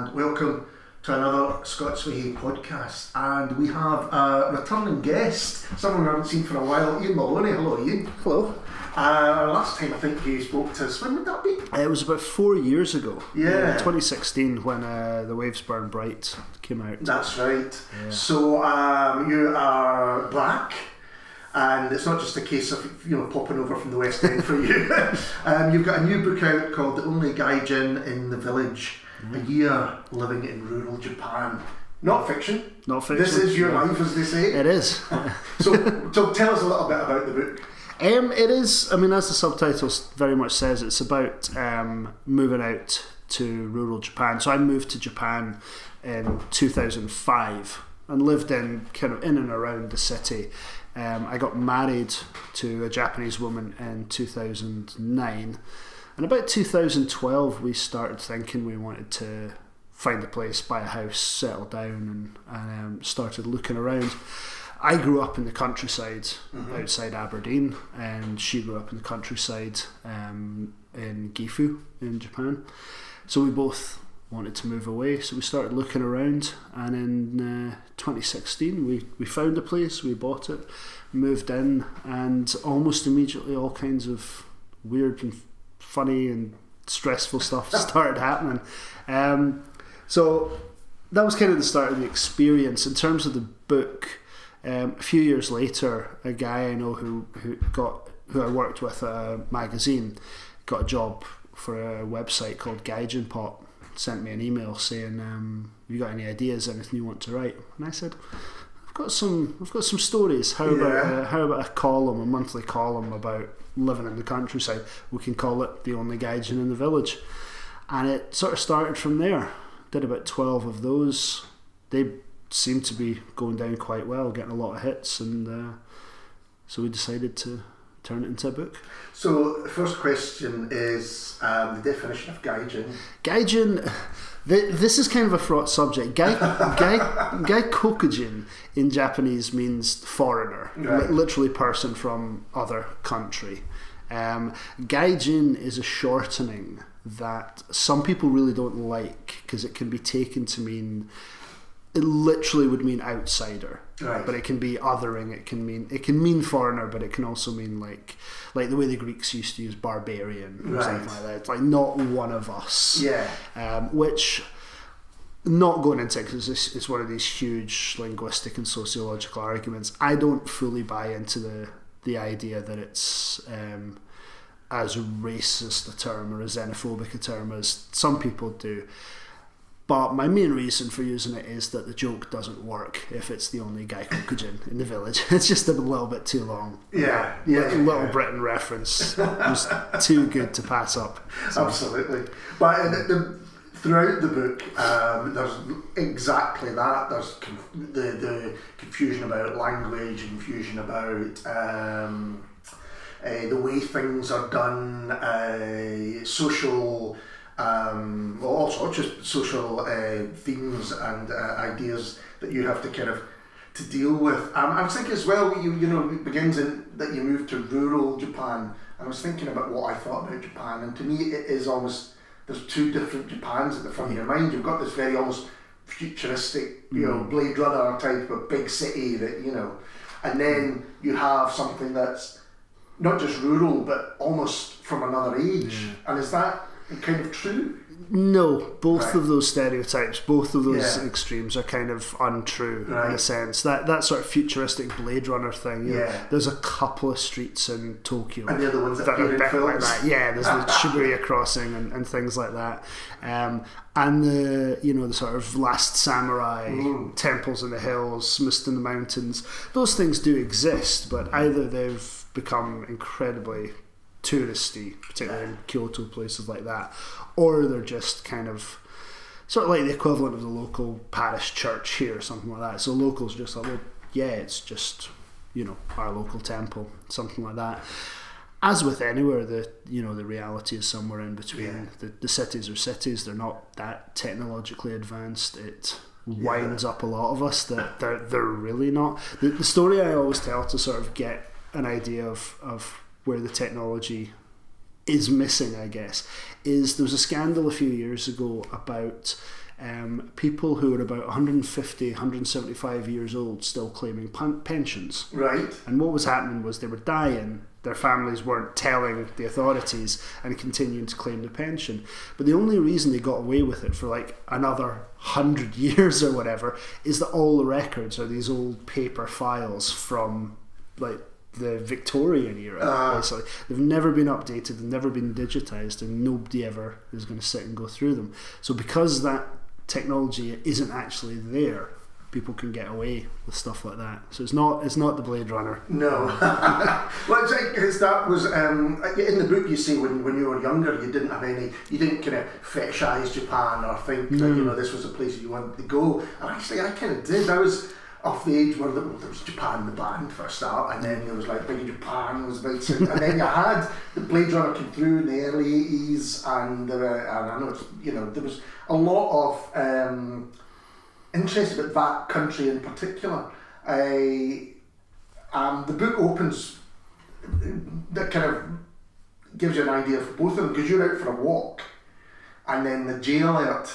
and welcome to another Scots Whay podcast. And we have a returning guest, someone we haven't seen for a while, Iain Maloney. Hello, Iain. Hello. Last time I think you spoke to us, when would that be? It was about 4 years ago. Yeah. 2016 when The Waves Burn Bright came out. That's right. Yeah. So you are back. And it's not just a case of popping over from the West End for you. You've got a new book out called The Only Gaijin in the Village, a year living in rural Japan. Not fiction. Not fiction. This is your life, as they say. It is. So tell us a little bit about the book. It is, as the subtitle very much says, it's about moving out to rural Japan. So I moved to Japan in 2005 and lived in and around the city. I got married to a Japanese woman in 2009, and about 2012 we started thinking we wanted to find a place, buy a house, settle down, and started looking around. I grew up in the countryside outside Aberdeen, and she grew up in the countryside in Gifu in Japan, so we both wanted to move away, so we started looking around, and in 2016 we found a place, we bought it, moved in, and almost immediately all kinds of weird and funny and stressful stuff started happening. So that was kind of the start of the experience. In terms of the book, a few years later, a guy I know who I worked with at a magazine got a job for a website called Gaijin, sent me an email saying, have you got any ideas, anything you want to write? And I said, I've got some stories. How about a column, a monthly column about living in the countryside? We can call it The Only Gaijin in the Village. And it sort of started from there. Did about 12 of those. They seemed to be going down quite well, getting a lot of hits, and so we decided to turn it into a book. So the first question is the definition of gaijin. Gaijin, this is kind of a fraught subject. Gaikokujin in Japanese means foreigner, right. Literally person from other country. Gaijin is a shortening that some people really don't like because it can be taken to mean, it literally would mean outsider, right. But it can be othering. It can mean foreigner, but it can also mean like the way the Greeks used to use barbarian or something like that. It's like not one of us. Yeah. Which, not going into it because it's one of these huge linguistic and sociological arguments. I don't fully buy into the idea that it's as racist a term or as xenophobic a term as some people do. But my main reason for using it is that the joke doesn't work if it's the only gaikokujin in the village. It's just a little bit too long. Yeah. Little Britain reference was too good to pass up. So. Absolutely. But throughout the book, there's exactly that. There's the confusion about language, confusion about the way things are done, social... all sorts of social themes and ideas that you have to to deal with. I was thinking as well, it begins in that you moved to rural Japan, and I was thinking about what I thought about Japan, and to me it is almost, there's two different Japans at the front of your mind. You've got this very almost futuristic, Blade Runner type of big city that, and then you have something that's not just rural but almost from another age. And is that kind of true? No, both of those stereotypes, both of those extremes are kind of untrue in a sense. That sort of futuristic Blade Runner thing. There's a couple of streets in Tokyo, and the other ones that are a bit like that. Yeah, there's the Shibuya crossing and things like that. And the sort of Last Samurai temples in the hills, mist in the mountains. Those things do exist, but either they've become incredibly touristy, particularly in Kyoto, places like that, or they're just kind of sort of like the equivalent of the local parish church here or something like that. So locals just like, it's just our local temple, something like that. As with anywhere, the reality is somewhere in between. The cities are cities. They're not that technologically advanced. It winds up a lot of us that they're really not. The story I always tell to sort of get an idea of where the technology is missing, I guess, is there was a scandal a few years ago about people who were about 150, 175 years old still claiming pensions. Right. And what was happening was they were dying, their families weren't telling the authorities and continuing to claim the pension. But the only reason they got away with it for like another 100 years or whatever is that all the records are these old paper files from like the Victorian era, basically. They've never been updated, they've never been digitized, and nobody ever is going to sit and go through them. So because that technology isn't actually there, people can get away with stuff like that. So it's not the Blade Runner. No. Well, it's that was in the book. You say when you were younger, you didn't kind of fetishize Japan or think that this was a place you wanted to go. And actually, I kind of did. I was of the age where there was Japan the band for a start, and then there was like Big Japan was about, and then you had the Blade Runner came through in the early 80s, and I know there was a lot of interest about that country in particular. The book opens that kind of gives you an idea for both of them, because you're out for a walk and then the jail alert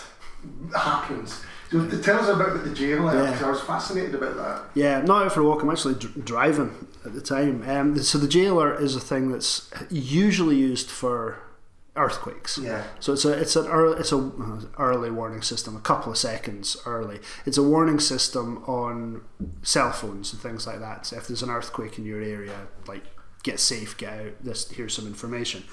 happens. So tell us about the jail alert, because I was fascinated about that. Yeah, not out for a walk, I'm actually driving at the time. So the jail alert is a thing that's usually used for earthquakes. Yeah. So it's an early warning system, a couple of seconds early. It's a warning system on cell phones and things like that. So if there's an earthquake in your area, like get safe, get out. Here's some information.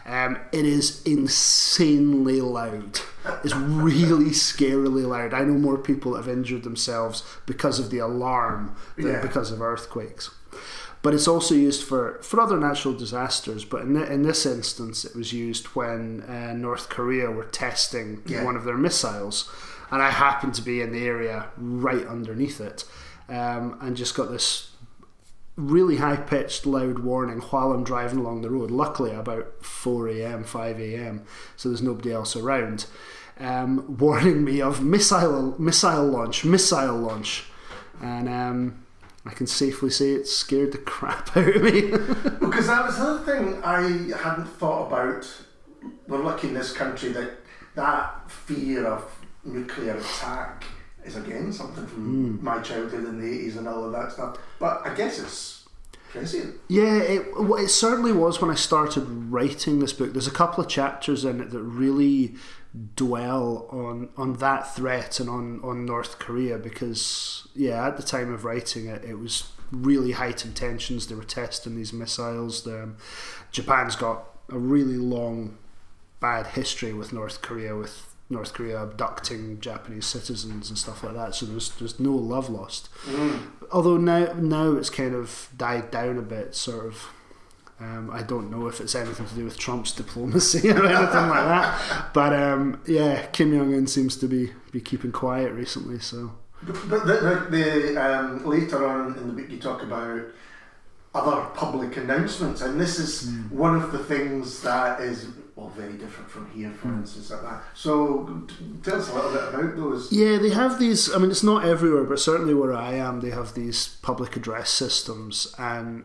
It is insanely loud. It's really scarily loud. I know more people that have injured themselves because of the alarm than because of earthquakes. But it's also used for other natural disasters. But in this instance, it was used when North Korea were testing one of their missiles. And I happened to be in the area right underneath it, and just got this really high-pitched loud warning while I'm driving along the road, luckily about 4 a.m, 5 a.m, so there's nobody else around, warning me of missile launch, and I can safely say it scared the crap out of me. Because that was another thing I hadn't thought about. We're lucky in this country that fear of nuclear attack is again something from my childhood in the 80s and all of that stuff. But I guess it's prescient. Yeah, it certainly was when I started writing this book. There's a couple of chapters in it that really dwell on that threat and on North Korea, because at the time of writing it was really heightened tensions. They were testing these missiles. Japan's got a really long bad history with North Korea abducting Japanese citizens and stuff like that, so there's no love lost. Although now it's kind of died down a bit, sort of. I don't know if it's anything to do with Trump's diplomacy or anything like that, but Kim Jong-un seems to be keeping quiet recently. So, but the later on in the book you talk about other public announcements, and this is one of the things that is very different from here, for instance, like that. So tell us a little bit about those. Yeah, they have these, I mean, it's not everywhere, but certainly where I am, they have these public address systems, and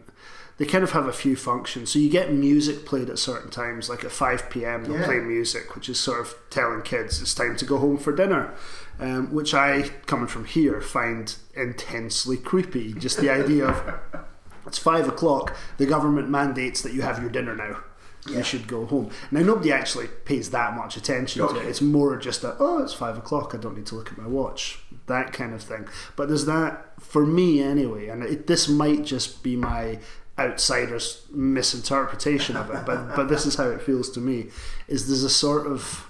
they kind of have a few functions. So you get music played at certain times, like at 5 p.m. they'll play music, which is sort of telling kids it's time to go home for dinner, which I, coming from here, find intensely creepy. Just the idea of it's 5 o'clock, the government mandates that you have your dinner now. You should go home. Now, nobody actually pays that much attention to it. It's more just it's 5 o'clock, I don't need to look at my watch, that kind of thing. But there's that, for me anyway, and this might just be my outsider's misinterpretation of it, but this is how it feels to me, is there's a sort of,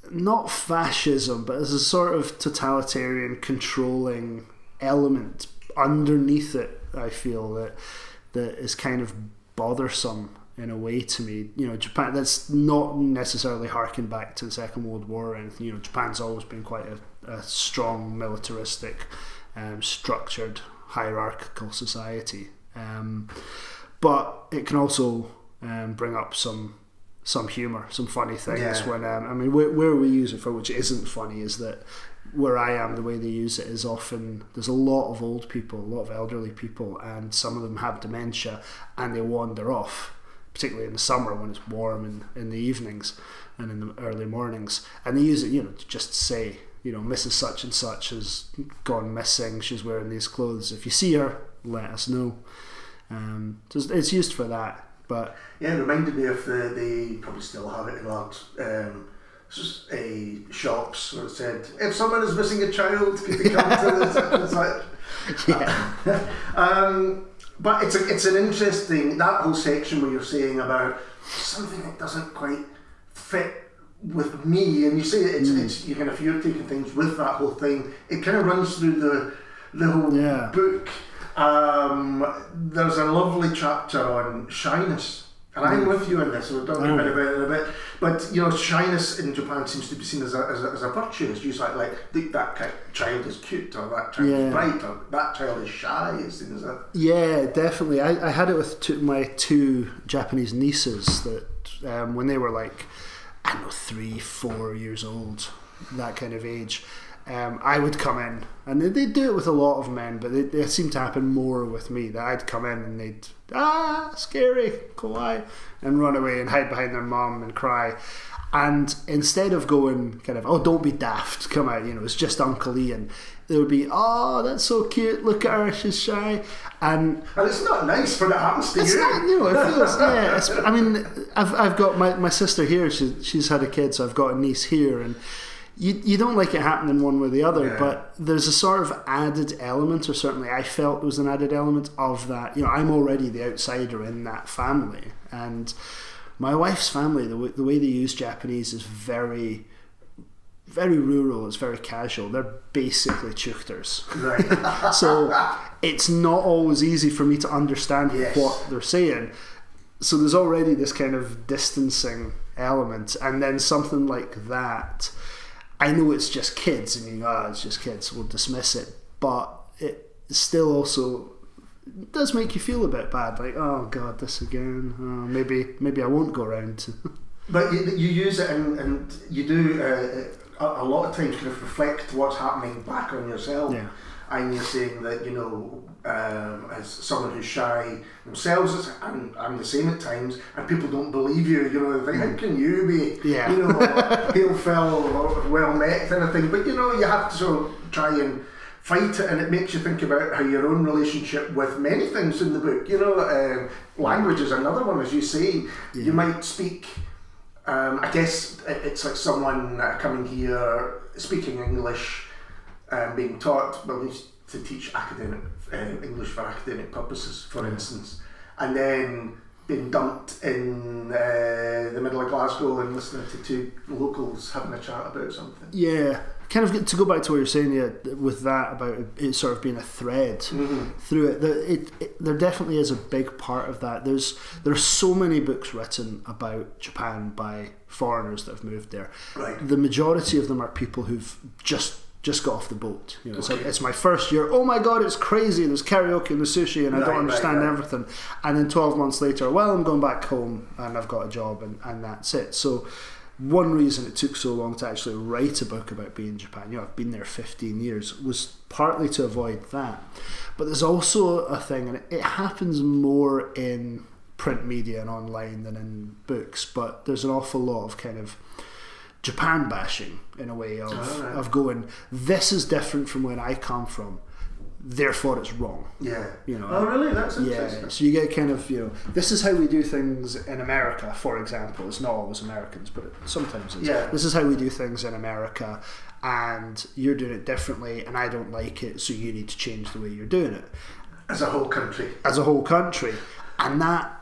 not fascism, but there's a sort of totalitarian controlling element underneath it, I feel, that is kind of bothersome in a way to me. Japan, that's not necessarily harking back to the Second World War or anything. Japan's always been quite a strong, militaristic, structured, hierarchical society, but it can also bring up some humour, some funny things. When where we use it for, which isn't funny, is that where I am, the way they use it is often there's a lot of old people, a lot of elderly people, and some of them have dementia and they wander off. particularly in the summer when it's warm in the evenings and in the early mornings, and they use it, to just say, Mrs. Such and Such has gone missing, she's wearing these clothes, if you see her, let us know. So it's used for that. But yeah, it reminded me of they probably still have it in large shops where it said, if someone is missing a child, could they come to the yeah. But it's an interesting, that whole section where you're saying about something that doesn't quite fit with me, and you say it's you kind of, you're taking things with that whole thing. It kind of runs through the whole book. There's a lovely chapter on shyness, and I'm with you on this. We'll talk about it in a bit. But shyness in Japan seems to be seen as a virtue. It's usually like that child is cute, or that child is bright, or that child is shy. It's seen as that. Yeah, definitely. I had it with my two Japanese nieces that when they were like, I don't know, 3-4 years old, that kind of age. I would come in, and they do it with a lot of men, but they seem to happen more with me, that I'd come in and they'd, scary, kawaii, and run away and hide behind their mum and cry. And instead of going kind of, oh, don't be daft, come out, it's just Uncle Ian, there would be, oh, that's so cute, look at her, she's shy. And it's not nice when it happens to you. It's not, it feels, I mean, I've got my sister here, she's had a kid, so I've got a niece here, and you don't like it happening one way or the other, but there's a sort of added element, or certainly I felt there was an added element of that. I'm already the outsider in that family, and my wife's family, the way they use Japanese is very, very rural. It's very casual. They're basically chuchters. Right. So it's not always easy for me to understand what they're saying. So there's already this kind of distancing element, and then something like that. I know it's just kids, it's just kids, we'll dismiss it, but it still also does make you feel a bit bad, like, oh god, this again, maybe I won't go around. But you use it, and you do a lot of times kind of reflect what's happening back on yourself. Yeah. And you're saying that, as someone who's shy themselves, and I'm the same at times, and people don't believe you, they think, how can you be, hail fell, well met, kind of thing. But, you have to sort of try and fight it, and it makes you think about how your own relationship with many things in the book, language is another one, as you say. You might speak, I guess it's like someone coming here, speaking English, being taught, to teach academic English for academic purposes, for instance, and then being dumped in the middle of Glasgow and listening to two locals having a chat about something. Yeah, kind of to go back to what you're saying with that about it sort of being a thread through it. There definitely is a big part of that. There are so many books written about Japan by foreigners that have moved there. Right. The majority of them are people who've just got off the boat. It's my first year. Oh my god, it's crazy. There's karaoke and the sushi, and I don't understand everything. And then 12 months later, well, I'm going back home and I've got a job, and that's it. So one reason it took so long to actually write a book about being in Japan, I've been there 15 years, was partly to avoid that. But there's also a thing, and it happens more in print media and online than in books, but there's an awful lot of kind of Japan bashing, in a way, of going, this is different from where I come from, therefore it's wrong. Yeah. Oh really? That's interesting. Yeah. So you get kind of, this is how we do things in America, for example. It's not always Americans, but sometimes it's. Yeah. This is how we do things in America, and you're doing it differently, and I don't like it, so you need to change the way you're doing it. As a whole country. And that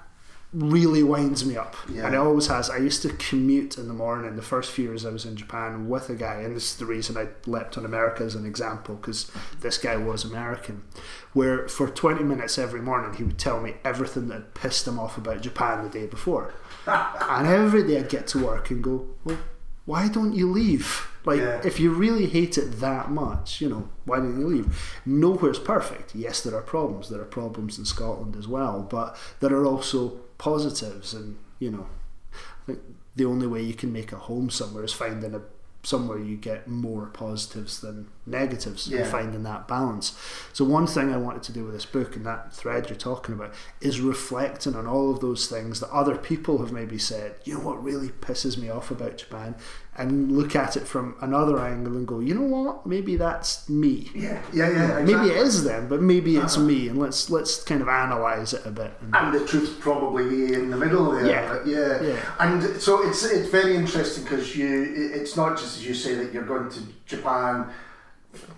really winds me up, and it always has. I used to commute in the morning the first few years I was in Japan with a guy, and this is the reason I leapt on America as an example, because this guy was American, where for 20 minutes every morning he would tell me everything that had pissed him off about Japan the day before. And every day I'd get to work and go, well, why don't you leave? If you really hate it that much, why don't you leave? Nowhere's perfect. Yes, there are problems. There are problems in Scotland as well, but there are also positives, and I think the only way you can make a home somewhere is finding a somewhere you get more positives than negatives, Yeah. and finding that balance. So one thing I wanted to do with this book and that thread you're talking about is reflecting on all of those things that other people have maybe said, you know what really pisses me off about Japan, and look at it from another angle and go, you know what, maybe that's me. Yeah, exactly. Maybe it is them, but maybe it's me, and let's kind of analyse it a bit. And the truth probably be in the middle there. Yeah. Yeah. And so it's very interesting because it's not just, as you say, that you're going to Japan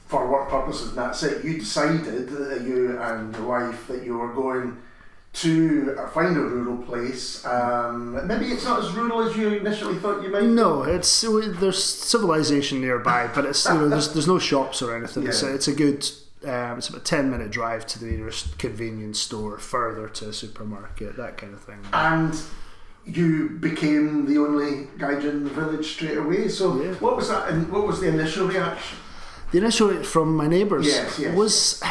for work purposes and that's it. You decided, you and your wife, that you were going to find a rural place. Maybe it's not as rural as you initially thought you might. No, there's civilization nearby, but it's there's no shops or anything. Yeah. It's a good. It's about a 10-minute drive to the nearest convenience store, further to a supermarket, that kind of thing. And you became the only gaijin in the village straight away. So Yeah. what was that? And what was the initial reaction? The initial from my neighbours was,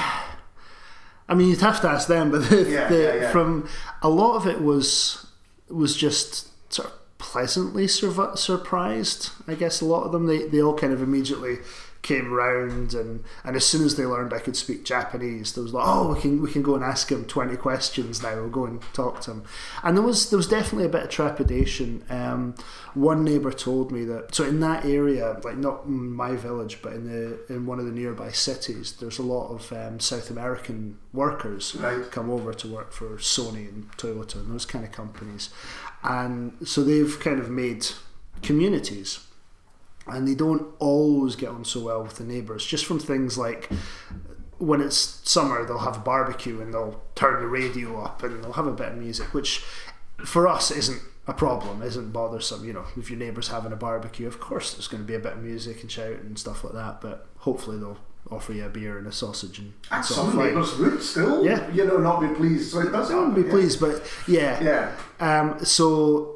I mean, you'd have to ask them, but from a lot of it was just sort of pleasantly surprised. I guess a lot of them, they all kind of immediately came round, and as soon as they learned I could speak Japanese, there was like, oh, we can go and ask him 20 questions now. We'll go and talk to him. And there was definitely a bit of trepidation. One neighbour told me that, so in that area, like not in my village, but in one of the nearby cities, there's a lot of South American workers come over to work for Sony and Toyota and those kind of companies, and so they've kind of made communities. And they don't always get on so well with the neighbours, just from things like when it's summer, they'll have a barbecue and they'll turn the radio up and they'll have a bit of music, which for us isn't a problem, isn't bothersome. You know, if your neighbour's having a barbecue, of course there's going to be a bit of music and shouting and stuff like that, but hopefully they'll offer you a beer and a sausage. And some neighbours would still, not be pleased. So it does. They wouldn't be pleased, but so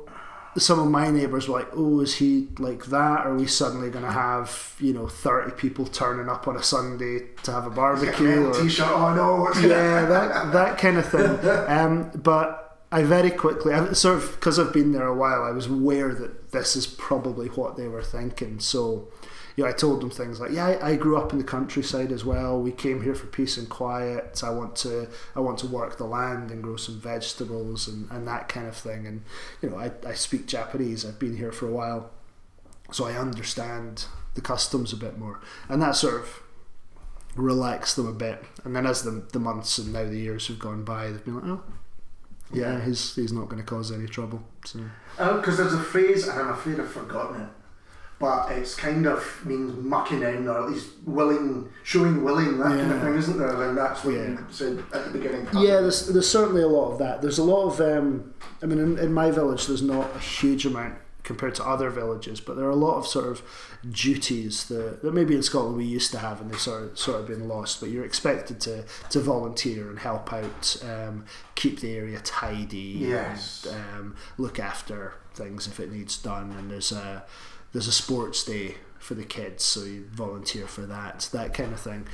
some of my neighbours were like, oh, is he like that? Are we suddenly going to have 30 people turning up on a Sunday to have a barbecue? Or t-shirt, oh no. that kind of thing. But I very quickly, because I've been there a while, I was aware that this is probably what they were thinking. So I told them things like, I grew up in the countryside as well. We came here for peace and quiet. I want to work the land and grow some vegetables and that kind of thing. And I speak Japanese. I've been here for a while, so I understand the customs a bit more. And that sort of relaxed them a bit. And then as the months and now the years have gone by, they've been like, oh, yeah, he's not going to cause any trouble. So because there's a phrase, and I'm afraid I've forgotten it, but it's kind of means mucking in, or at least showing willing, that kind of thing, isn't there? And that's what you said at the beginning. Yeah, there's certainly a lot of that. There's a lot of, in my village there's not a huge amount compared to other villages, but there are a lot of sort of duties that maybe in Scotland we used to have, and they've sort of been lost. But you're expected to volunteer and help out, keep the area tidy, and look after things if it needs done. And there's a sports day for the kids, so you volunteer for that kind of thing.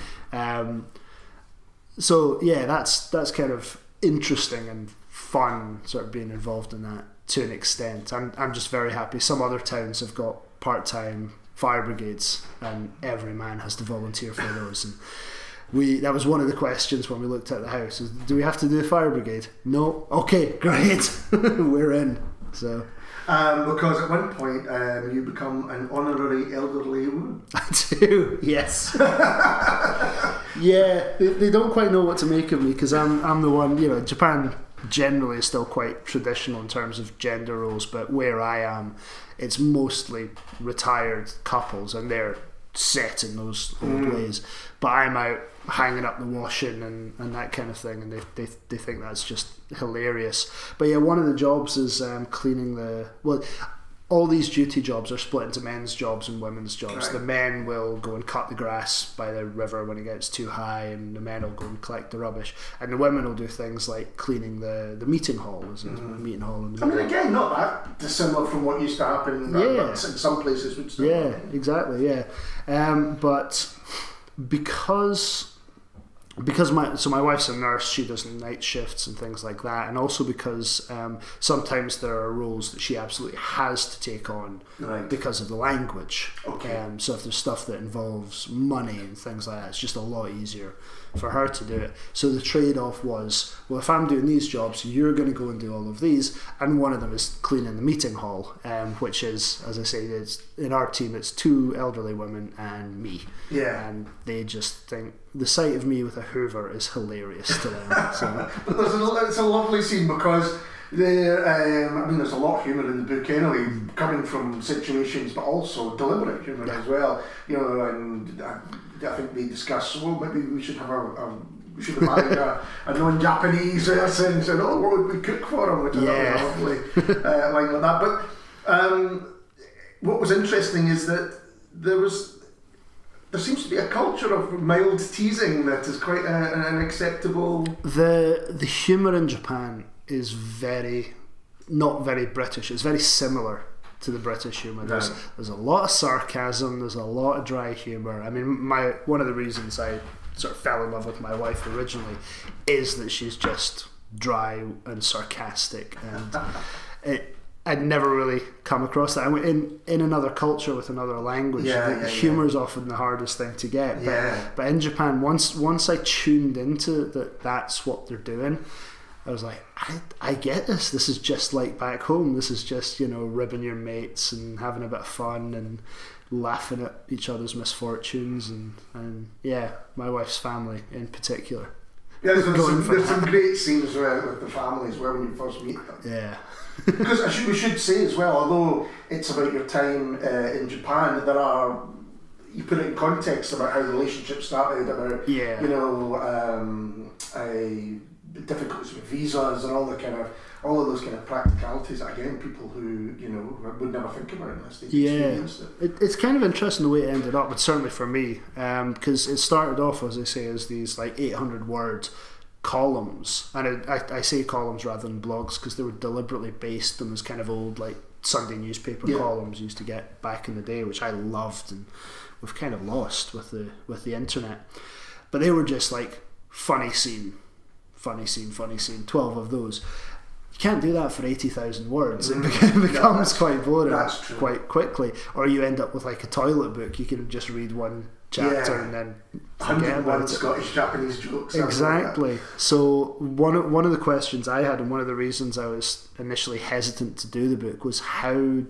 So yeah, that's kind of interesting and fun, sort of being involved in that to an extent. I'm just very happy. Some other towns have got part-time fire brigades, and every man has to volunteer for those. And that was one of the questions when we looked at the house: is, do we have to do a fire brigade? No. Okay, great. We're in. So. Because at one point you become an honorary elderly woman. I do, yes. Yeah, they don't quite know what to make of me, because I'm the one. Japan generally is still quite traditional in terms of gender roles, but where I am, it's mostly retired couples, and they're set in those old ways. But I'm out hanging up the washing and that kind of thing, and they think that's just hilarious. But yeah, one of the jobs is cleaning all these duty jobs are split into men's jobs and women's jobs. Right. The men will go and cut the grass by the river when it gets too high, and the men will go and collect the rubbish, and the women will do things like cleaning the meeting hall. Meeting hall. Again, not that dissimilar from what used to happen. But in some places would still. Yeah, exactly. Yeah, but because because my wife's a nurse, she does night shifts and things like that, and also because sometimes there are roles that she absolutely has to take on because of the language. So if there's stuff that involves money and things like that, it's just a lot easier for her to do it. So the trade-off was, well, if I'm doing these jobs, you're going to go and do all of these, and one of them is cleaning the meeting hall, which is, as I say, it's, in our team it's 2 elderly women and me, and they just think the sight of me with a hoover is hilarious to them. So. But it's a lovely scene because there's a lot of humour in the book anyway, coming from situations, but also deliberate humour as well. And I think they discuss, well, maybe we should have we should have married a non-Japanese person and said, oh, what would we cook for him? Which I thought was lovely, line like that. But what was interesting is that there seems to be a culture of mild teasing that is quite an acceptable. The humour in Japan is not very British. It's very similar to the British humour. There's a lot of sarcasm. There's a lot of dry humour. I mean, one of the reasons I sort of fell in love with my wife originally is that she's just dry and sarcastic, and I'd never really come across that. In another culture with another language, humour is often the hardest thing to get. But in Japan, once I tuned into that's what they're doing, I was like, I get this. This is just like back home. This is just, ribbing your mates and having a bit of fun and laughing at each other's misfortunes and my wife's family in particular. Yeah, there's some great scenes with the family as well when you first meet them. Yeah. Because we should say as well, although it's about your time in Japan, you put it in context about how relationships started, about difficulties with visas and all of those kind of practicalities. Again, people who would never think about it unless they experienced it. It's kind of interesting the way it ended up, but certainly for me, because it started off, as I say, as these like 800-word columns, and I say columns rather than blogs because they were deliberately based on those kind of old like Sunday newspaper columns you used to get back in the day, which I loved and we've kind of lost with the internet. But they were just like funny scene, 12 of those. You can't do that for 80,000 words. It becomes quite boring quite quickly, or you end up with like a toilet book. You can just read one chapter and then forget about it. Scottish Japanese jokes. Exactly. So one of the questions I had, and one of the reasons I was initially hesitant to do the book, was how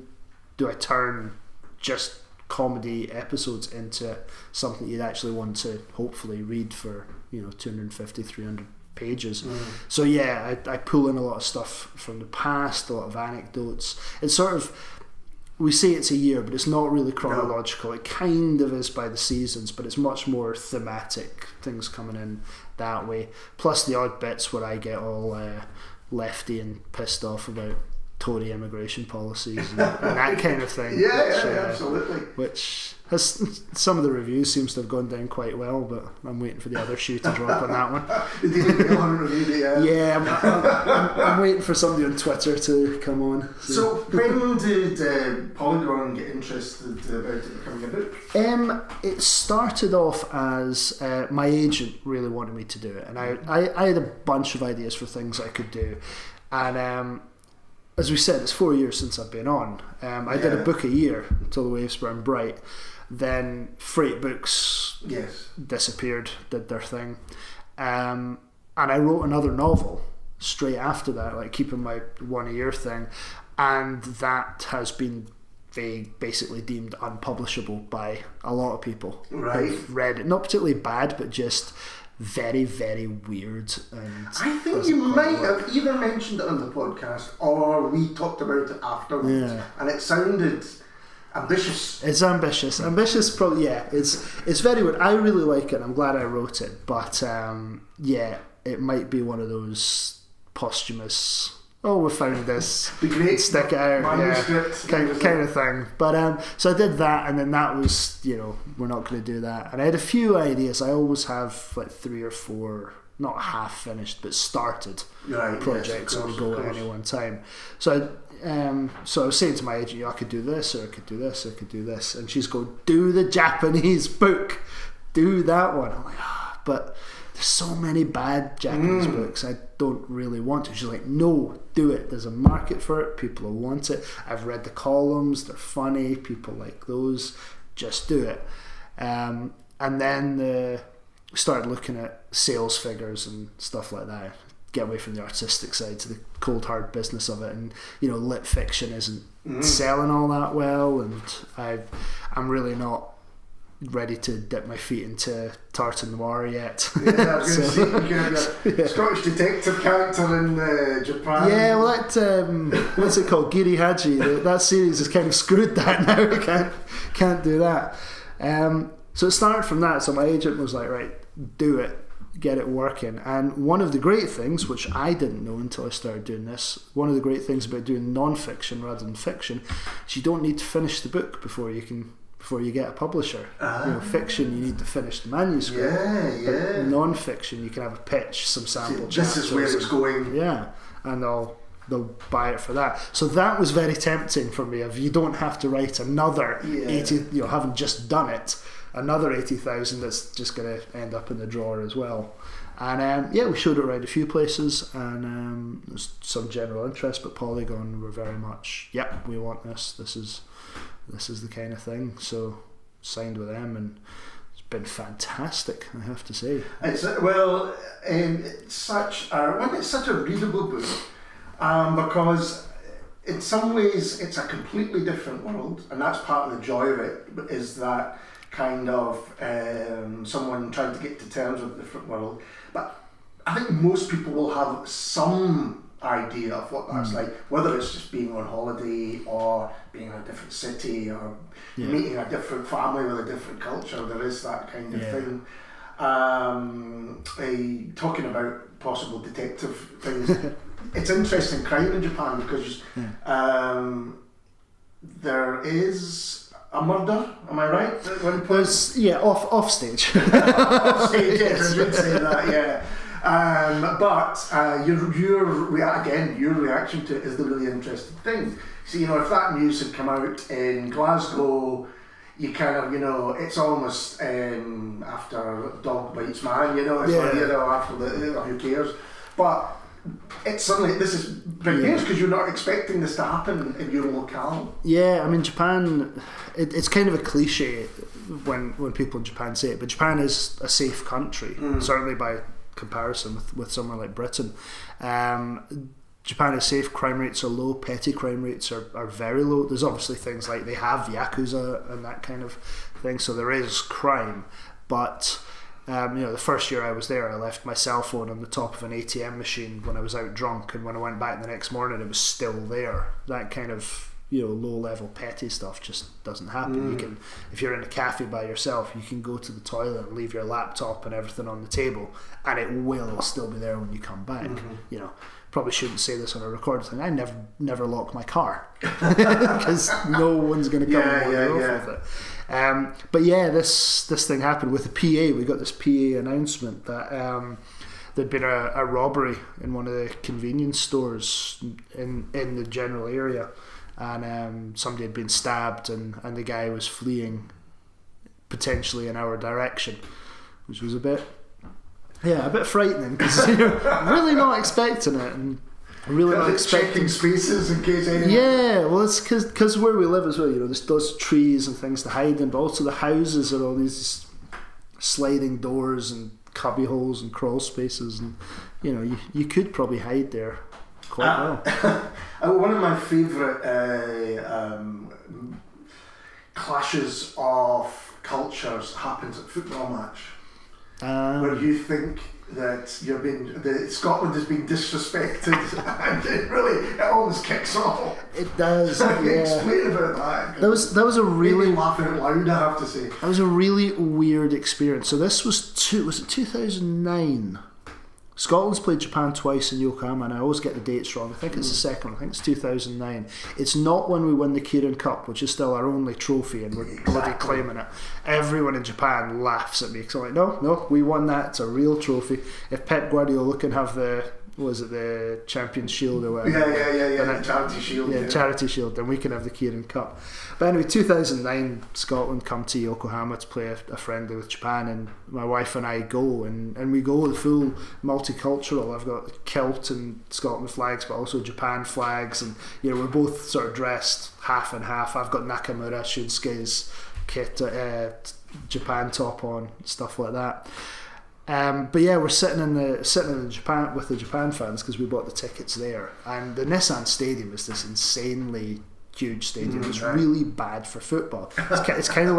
do I turn just comedy episodes into something you'd actually want to hopefully read for 250, 300 pages. So I pull in a lot of stuff from the past, a lot of anecdotes. It's sort of, we say it's a year, but it's not really chronological. It kind of is by the seasons, but it's much more thematic, things coming in that way, plus the odd bits where I get all lefty and pissed off about Tory immigration policies and that kind of thing. Absolutely. Which has, some of the reviews seems to have gone down quite well, but I'm waiting for the other shoe to drop on that one. I'm waiting for somebody on Twitter to come on. So when did Polygon get interested about it becoming a book? It started off as my agent really wanted me to do it, and I had a bunch of ideas for things I could do, and as we said, it's 4 years since I've been on. I did a book a year until the waves burned bright. Then Freight Books disappeared, did their thing. And I wrote another novel straight after that, like keeping my one a year thing. And that has been basically deemed unpublishable by a lot of people who've read it. Not particularly bad, but just very, very weird. And I think you might have either mentioned it on the podcast or we talked about it afterwards, and it sounded ambitious. It's ambitious. Probably, it's very weird. I really like it. I'm glad I wrote it, but it might be one of those posthumous, we found this, stick it out, kind of thing. But so I did that, and then that was, we're not going to do that. And I had a few ideas. I always have like 3 or 4, not half finished, but started projects on the go at any one time. So I was saying to my agent, I could do this, or I could do this, or I could do this, and she's going, do the Japanese book, do that one. I'm like, but there's so many bad Japanese books, I don't really want to. She's like, no, do it. There's a market for it. People will want it. I've read the columns. They're funny. People like those. Just do it. And then we started looking at sales figures and stuff like that. Get away from the artistic side to the cold hard business of it. And, you know, lit fiction isn't selling all that well. And I'm really not ready to dip my feet into tartan noir yet. Yeah, I was going to say, you have a Scottish detective character in Japan. Yeah, well, that what's it called, Giri Haji, that series has kind of screwed that now. We can't do that. So it started from that. So my agent was like, right, do it, get it working. And one of the great things, which I didn't know until I started doing this, one of the great things about doing non-fiction rather than fiction is you don't need to finish the book before you get a publisher. You know, fiction, you need to finish the manuscript. But non-fiction, you can have a pitch, some sample chapters. This is where it's going. Yeah, and they'll buy it for that. So that was very tempting for me. If you don't have to write another 80, you know, having just done it, another 80,000 that's just going to end up in the drawer as well. And we showed it around a few places, and there's some general interest, but Polygon were very much, yep, we want this. This is the kind of thing. So signed with them, and it's been fantastic, I have to say. It's it's such a readable book, because in some ways it's a completely different world, and that's part of the joy of it, is that kind of someone trying to get to terms with a different world. But I think most people will have some idea of what that's like, whether it's just being on holiday or being in a different city or meeting a different family with a different culture. There is that kind of thing. Talking about possible detective things, it's interesting crime in Japan because there is a murder, am I right? There's, off stage. Off stage, yes, I would say that, yeah. But your reaction to it is the really interesting thing. So, you know, if that news had come out in Glasgow, you kind of, you know, it's almost after dog bites man, you know, it's like, you know, after who cares? But it's suddenly, this is big news because you're not expecting this to happen in your locale. Yeah, I mean, Japan, it's kind of a cliche when people in Japan say it, but Japan is a safe country, certainly by comparison with somewhere like Britain. Japan is safe, crime rates are low, petty crime rates are very low. There's obviously things like they have Yakuza and that kind of thing, so there is crime, but you know, the first year I was there, I left my cell phone on the top of an ATM machine when I was out drunk, and when I went back the next morning it was still there. That kind of, you know, low level petty stuff just doesn't happen. You can, if you're in a cafe by yourself, you can go to the toilet and leave your laptop and everything on the table, and it will still be there when you come back. You know, probably shouldn't say this on a recorded thing. I never lock my car because no one's going to come and off with it. But yeah, this thing happened with the PA. We got this PA announcement that there'd been a robbery in one of the convenience stores in the general area, and somebody had been stabbed, and the guy was fleeing potentially in our direction, which was a bit frightening because you're really not expecting it, and really not expecting spaces in case anything. Yeah, well, it's because where we live as well, you know, there's those trees and things to hide in, but also the houses are all these sliding doors and cubby holes and crawl spaces, and you know, you could probably hide there quite well. One of my favourite clashes of cultures happens at a football match, where you think that Scotland has been disrespected, and it almost kicks off. It does. Explain about that. That was a really laughing out loud, I have to say. That was a really weird experience. So this was it 2009? Scotland's played Japan twice in Yokohama, and I always get the dates wrong. I think it's the second. I think it's 2009. It's not when we win the Kirin Cup, which is still our only trophy, and we're bloody claiming it. Everyone in Japan laughs at me because I'm like, no, we won that. It's a real trophy. If Pep Guardiola can have the was it the Champions Shield or whatever? The Charity Shield. Yeah, Charity Shield, and we can have the Kirin Cup. But anyway, 2009, Scotland come to Yokohama to play a friendly with Japan, and my wife and I go, and we go the full multicultural. I've got kilt and Scotland flags, but also Japan flags, and we're both sort of dressed half and half. I've got Nakamura Shunsuke's kit, Japan top on, stuff like that. But yeah, we're sitting in Japan with the Japan fans because we bought the tickets there, and the Nissan Stadium is this insanely huge stadium. It's really bad for football. It's kind of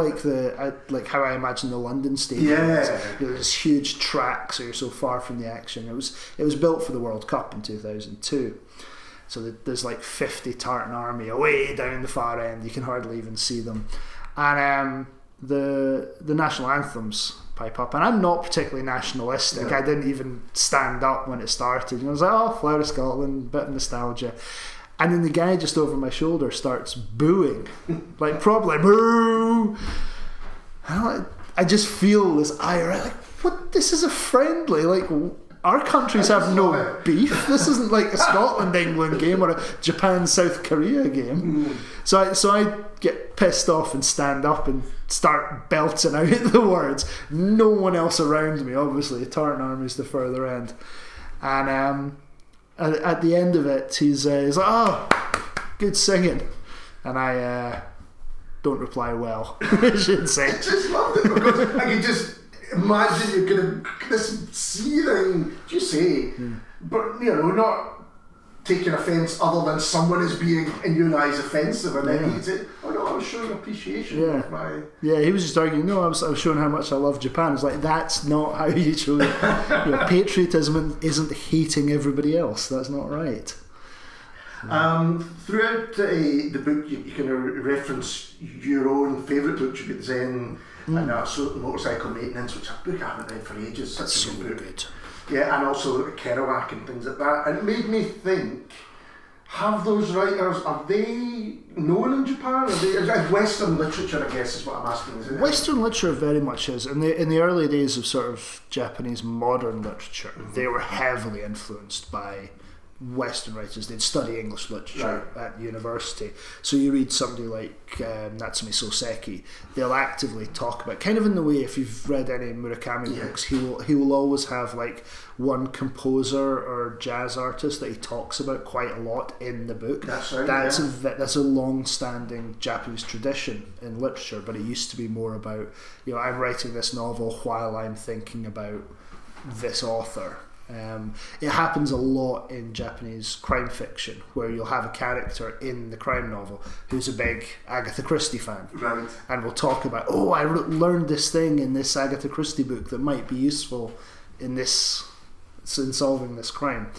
like how I imagine the London Stadium. There's huge tracks, so you're so far from the action. It was built for the World Cup in 2002. So there's like 50 Tartan Army away down the far end. You can hardly even see them, and the national anthems pipe up, and I'm not particularly nationalistic. I didn't even stand up when it started. I was like, oh, Flower of Scotland, bit of nostalgia. And then the guy just over my shoulder starts booing, like probably boo. And I just feel this ire, like, what? This is a friendly, like, our countries have no beef. This isn't like a Scotland-England game or a Japan-South Korea game. So I get pissed off and stand up and start belting out the words. No one else around me, obviously. The Tartan Army's the further end. And at the end of it, he's like, oh, good singing. And I don't reply well, I should say. I just loved it because I can just imagine you're going to this searing, but not taking offence other than someone is being in your eyes offensive, and then he'd say, oh no, I was showing appreciation of my... he was just arguing, no, I was showing how much I love Japan. It's like, that's not how you show patriotism isn't hating everybody else. That's not right. Throughout the book, you kind of reference your own favourite books. You've got Zen and Motorcycle Maintenance, which is a book I haven't read for ages. That's such so a good book. Good. Yeah, and also Kerouac and things like that. And it made me think, have those writers, are they known in Japan? Is Western literature, I guess, is what I'm asking, isn't it? Western literature very much is. In the early days of sort of Japanese modern literature, they were heavily influenced by Western writers. They'd study English literature at university. So you read somebody like Natsume Soseki, they'll actively talk about, kind of in the way, if you've read any Murakami books, he will always have like one composer or jazz artist that he talks about quite a lot in the book. That's right. That's a long-standing Japanese tradition in literature, but it used to be more about, I'm writing this novel while I'm thinking about this author. It happens a lot in Japanese crime fiction, where you'll have a character in the crime novel who's a big Agatha Christie fan, and we'll talk about, I learned this thing in this Agatha Christie book that might be useful in solving this crime.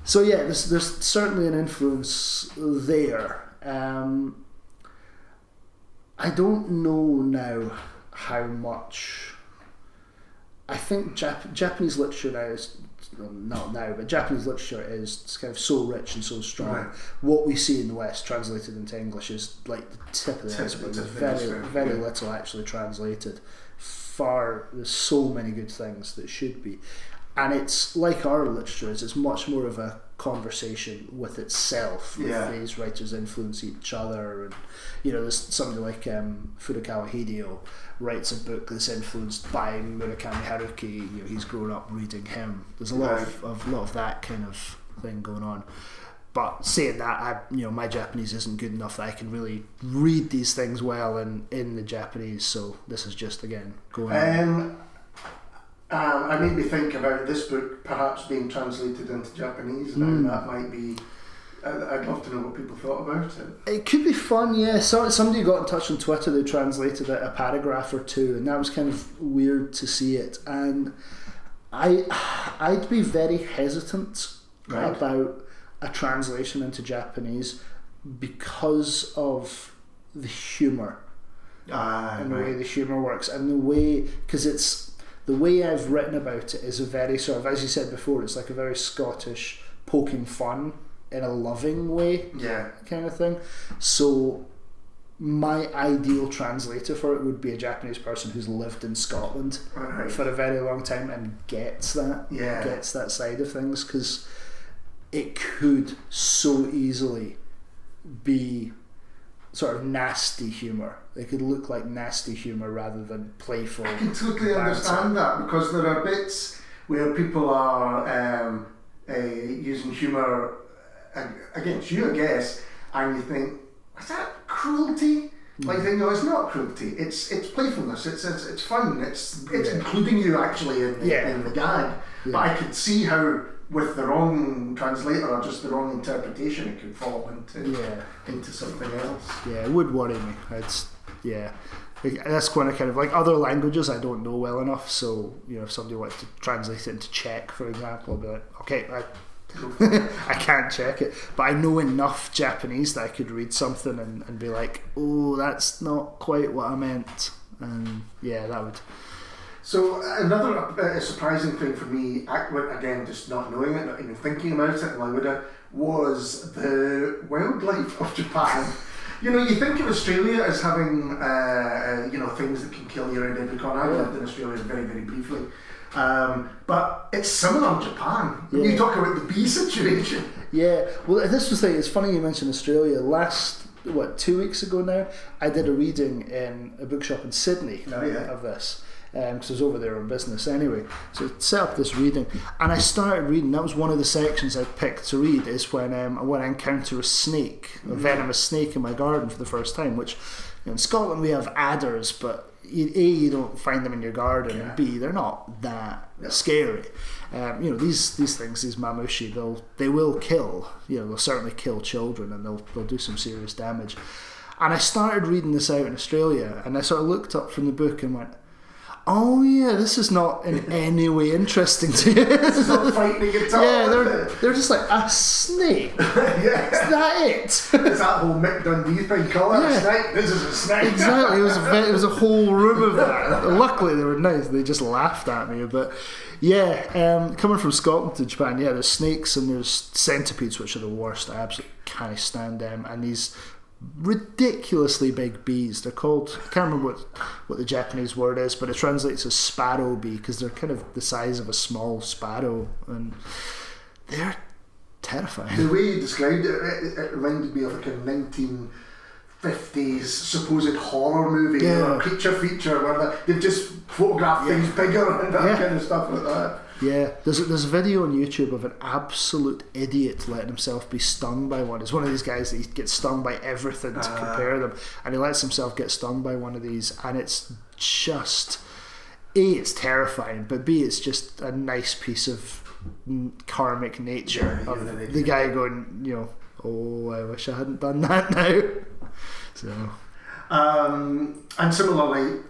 So yeah, there's certainly an influence there. I don't know now how much. I think Japanese literature now is, not now, but Japanese literature is kind of so rich and so strong. What we see in the West translated into English is like the tip of the iceberg. There's very little actually translated. There's so many good things that should be. And it's like our literature it's much more of a conversation with itself. These writers influence each other, and there's somebody like Furukawa Hideo writes a book that's influenced by Murakami Haruki. He's grown up reading him. There's a lot of that kind of thing going on. But saying that, my Japanese isn't good enough that I can really read these things well in the Japanese. So this is just again going on. I made me think about this book perhaps being translated into Japanese, and that might be. I'd love to know what people thought about it. It could be fun, yeah. So somebody got in touch on Twitter. They translated a paragraph or two, and that was kind of weird to see it. And I'd be very hesitant about a translation into Japanese because of the humour and the way the humour works, and the way, because it's. The way I've written about it is a very sort of, as you said before, it's like a very Scottish poking fun in a loving way kind of thing. So my ideal translator for it would be a Japanese person who's lived in Scotland for a very long time and gets that side of things, because it could so easily be sort of nasty humour. It could look like nasty humour rather than playful. I can totally understand that, because there are bits where people are using humour against you, I guess, and you think, is that cruelty? Like, you think, no, it's not cruelty. It's playfulness. It's fun. It's including you actually in the gag. But I could see how, with the wrong translator or just the wrong interpretation, it could fall into something else. Yeah, it would worry me. That's kind of like other languages I don't know well enough. So if somebody wanted to translate it into Czech, for example, I'd be like, okay, I can't check it, but I know enough Japanese that I could read something and be like, oh, that's not quite what I meant, and that would. So another surprising thing for me, again, just not knowing it, not even thinking about it, was the wildlife of Japan. You think of Australia as having things that can kill you around every corner. I lived in Australia very, very briefly. But it's similar in Japan. When you talk about the bee situation. Yeah, well, this was it's funny you mentioned Australia. 2 weeks ago now, I did a reading in a bookshop in Sydney of this. Because I was over there on business anyway. So I set up this reading, and I started reading. That was one of the sections I picked to read, is when I encounter a snake, a venomous snake in my garden for the first time, which in Scotland we have adders, but you don't find them in your garden, and B, they're not that scary. These things, these mamushi, they will kill. They'll certainly kill children, and they'll do some serious damage. And I started reading this out in Australia, and I sort of looked up from the book and went, oh yeah, this is not in any way interesting to you. This is not frightening at all. Yeah, they're just like, a snake? Is that it? It's that whole Mick Dundee thing, call it a snake, this is a snake. Exactly, it was a whole room of that. Luckily they were nice, they just laughed at me, but coming from Scotland to Japan, there's snakes and there's centipedes, which are the worst. I absolutely can't stand them, and these ridiculously big bees. They're called, I can't remember what the Japanese word is, but it translates as sparrow bee, because they're kind of the size of a small sparrow, and they're terrifying. The way you described it reminded me of like a 1950s supposed horror movie or a creature feature where they've just photographed things bigger and that kind of stuff like that. Yeah, there's a video on YouTube of an absolute idiot letting himself be stung by one. It's one of these guys that he gets stung by everything to compare them, and he lets himself get stung by one of these, and it's just A, it's terrifying, but B, it's just a nice piece of karmic nature of the guy going, oh, I wish I hadn't done that now. So, and similarly,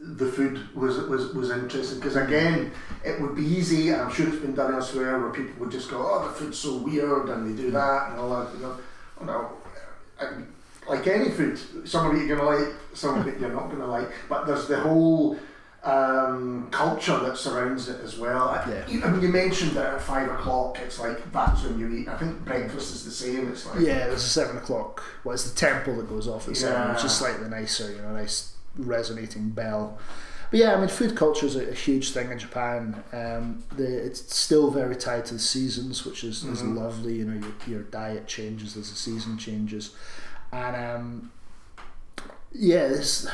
the food was interesting, because again, it would be easy, and I'm sure it's been done elsewhere, where people would just go, oh, the food's so weird, and they do that and all that. Like any food, some of it you're going to like, some of it you're not going to like, but there's the whole culture that surrounds it as well. I mean, you mentioned that at 5 o'clock it's like that's when you eat. I think breakfast is the same. It's like there's a 7 o'clock. Well, it's the temple that goes off at 7, which is slightly nicer. Nice resonating bell. But I mean, food culture is a huge thing in Japan. It's still very tied to the seasons, which is lovely. Your diet changes as the season changes, and this.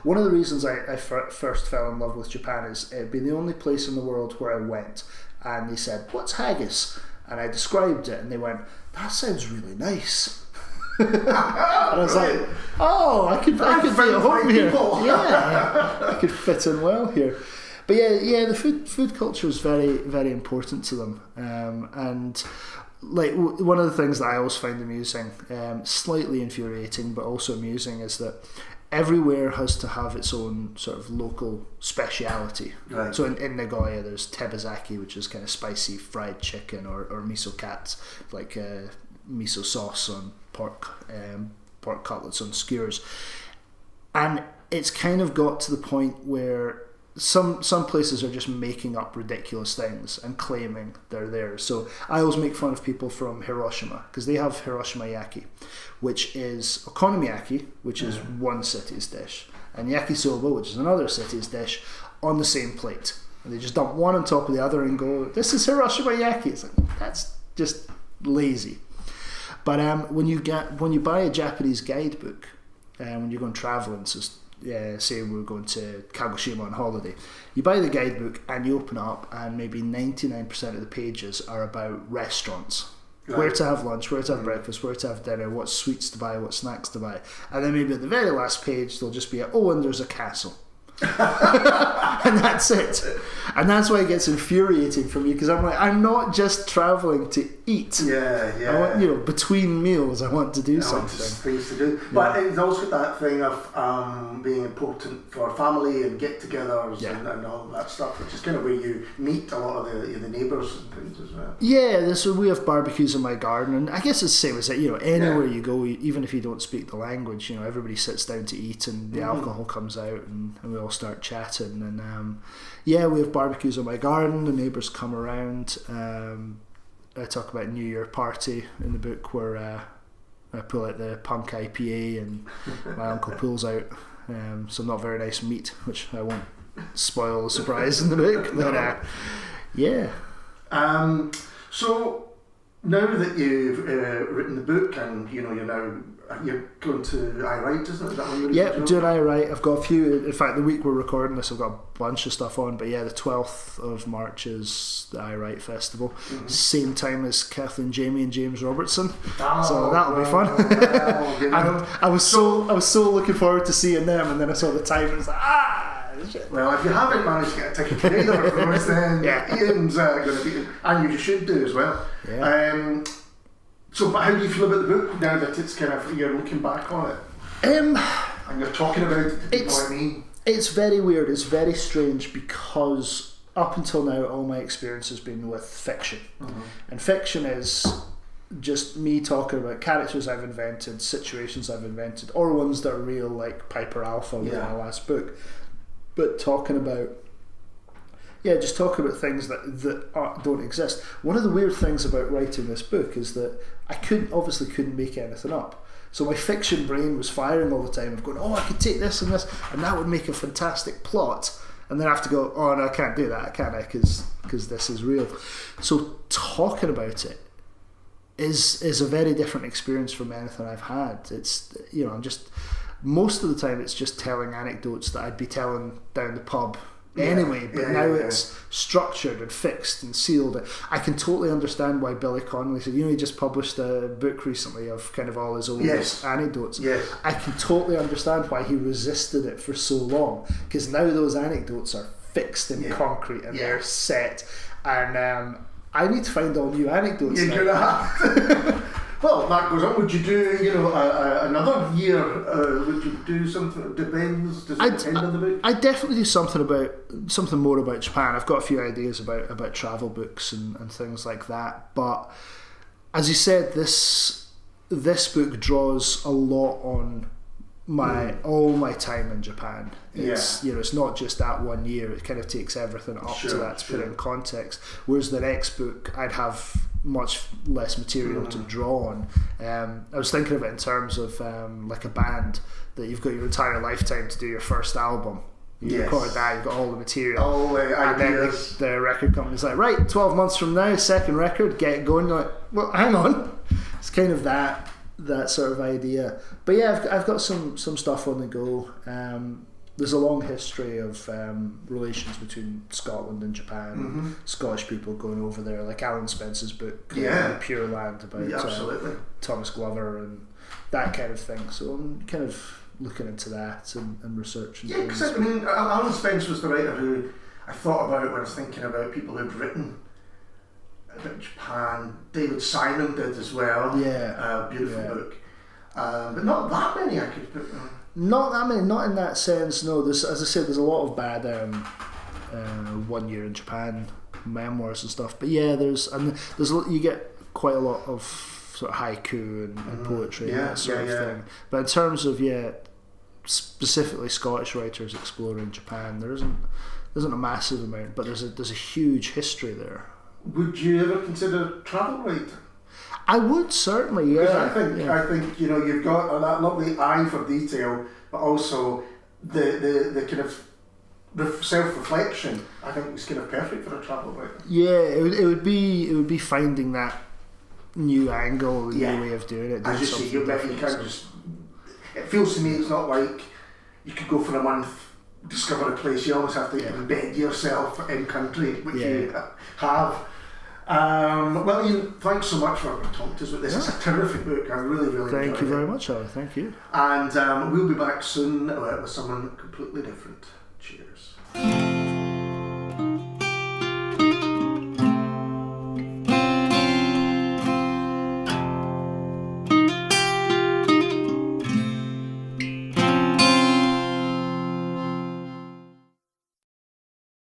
One of the reasons I first fell in love with Japan is it being the only place in the world where I went, and they said, "What's haggis?" And I described it, and they went, "That sounds really nice." And I was like, "Oh, I could be at home here. I could fit in well here." But the food culture is very, very important to them, and like one of the things that I always find amusing, slightly infuriating, but also amusing, is that everywhere has to have its own sort of local speciality. Right. So in Nagoya, there's tebezaki, which is kind of spicy fried chicken, or miso cats, like miso sauce on pork cutlets on skewers. And it's kind of got to the point where some places are just making up ridiculous things and claiming they're theirs. So I always make fun of people from Hiroshima because they have Hiroshima yaki, which is okonomiyaki, which is one city's dish, and yakisoba, which is another city's dish, on the same plate. And they just dump one on top of the other and go, "This is Hiroshima yaki." It's like, that's just lazy. But when you buy a Japanese guidebook, when you're going travelling, so say we're going to Kagoshima on holiday, you buy the guidebook and you open it up, and maybe 99% of the pages are about restaurants. Right. Where to have lunch, where to have breakfast, where to have dinner, what sweets to buy, what snacks to buy. And then maybe at the very last page there'll just be and there's a castle. And that's it. And that's why it gets infuriating for me, because I'm like, I'm not just travelling to eat. I want, between meals, I want to do something. Things to do. But it's also that thing of being important for family and get-togethers and all that stuff, which is kind of where you meet a lot of the neighbours and things as well. Yeah, so we have barbecues in my garden, and I guess it's the same as it. Anywhere you go, even if you don't speak the language, everybody sits down to eat, and the alcohol comes out, and we all start chatting. And we have barbecues in my garden. The neighbours come around. I talk about New Year party in the book, where I pull out the punk IPA, and my uncle pulls out some not very nice meat, which I won't spoil the surprise in the book. But so now that you've written the book, and you're going to I Write, isn't it? Is that what you're doing I Write. I've got a few. In fact, the week we're recording this, I've got a bunch of stuff on. But the 12th of March is the I Write Festival. Mm-hmm. Same time as Kathleen Jamie and James Robertson. So that'll be fun. I was so looking forward to seeing them, and then I saw the time and it's like, shit. Well, if you haven't managed to get a ticket to either of those, then Iain's going to be, and you should do as well. But how do you feel about the book now that it's kind of, you're looking back on it? And you're talking about it to people like me? It's very weird, it's very strange, because up until now all my experience has been with fiction. Mm-hmm. And fiction is just me talking about characters I've invented, situations I've invented, or ones that are real, like Piper Alpha with my last book. But talking about things that don't exist. One of the weird things about writing this book is that I couldn't make anything up. So my fiction brain was firing all the time of going, I could take this, and that would make a fantastic plot. And then I have to go, no, I can't do that, can I? Because this is real. So talking about it is a very different experience from anything I've had. It's, I'm just, most of the time it's just telling anecdotes that I'd be telling down the pub anyway, but now it's structured and fixed and sealed. I can totally understand why Billy Connolly said, he just published a book recently of kind of all his old anecdotes. I can totally understand why he resisted it for so long, because now those anecdotes are fixed in concrete and they're set, and I need to find all new anecdotes. You're going to have Well, that goes on. Would you do, another year? Would you do something? Depends. Does it depend on the book? I definitely do something more about Japan. I've got a few ideas about travel books and things like that. But as you said, this book draws a lot on all my time in Japan. It's it's not just that 1 year. It kind of takes everything up to that to put it in context. Whereas the next book, I'd have much less material to draw on. I was thinking of it in terms of like a band, that you've got your entire lifetime to do your first album. You record that, you've got all the material, and then the record company's like, right, 12 months from now, second record, get it going. You're like, well, hang on. It's kind of that sort of idea. But I've got some stuff on the go. There's a long history of relations between Scotland and Japan. Scottish people going over there, like Alan Spence's book, Pure Land, about Thomas Glover and that kind of thing. So I'm kind of looking into that and researching. Yeah, because Alan Spence was the writer who I thought about when I was thinking about people who'd written about Japan. David Simon did as well. Beautiful book. But not that many I could put on. Not that many, not in that sense. No, there's, as I said, there's a lot of bad 1 year in Japan memoirs and stuff. But you get quite a lot of sort of haiku and poetry and that sort of thing. But in terms of specifically Scottish writers exploring Japan. There isn't a massive amount, but there's a huge history there. Would you ever consider travel writing? I would certainly, yeah. I think you've got that lovely eye for detail, but also the kind of self-reflection. I think it's kind of perfect for a travel writer. Yeah, it would be finding that new angle, new way of doing it. As you say, you can't just. It feels to me it's not like you could go for a month, discover a place. You always have to embed yourself in country, which you have. Well, Iain, thanks so much for talking to us about this. It's a terrific book. I really enjoyed it. Thank you very much, Ollie. Thank you. And we'll be back soon with someone completely different. Cheers.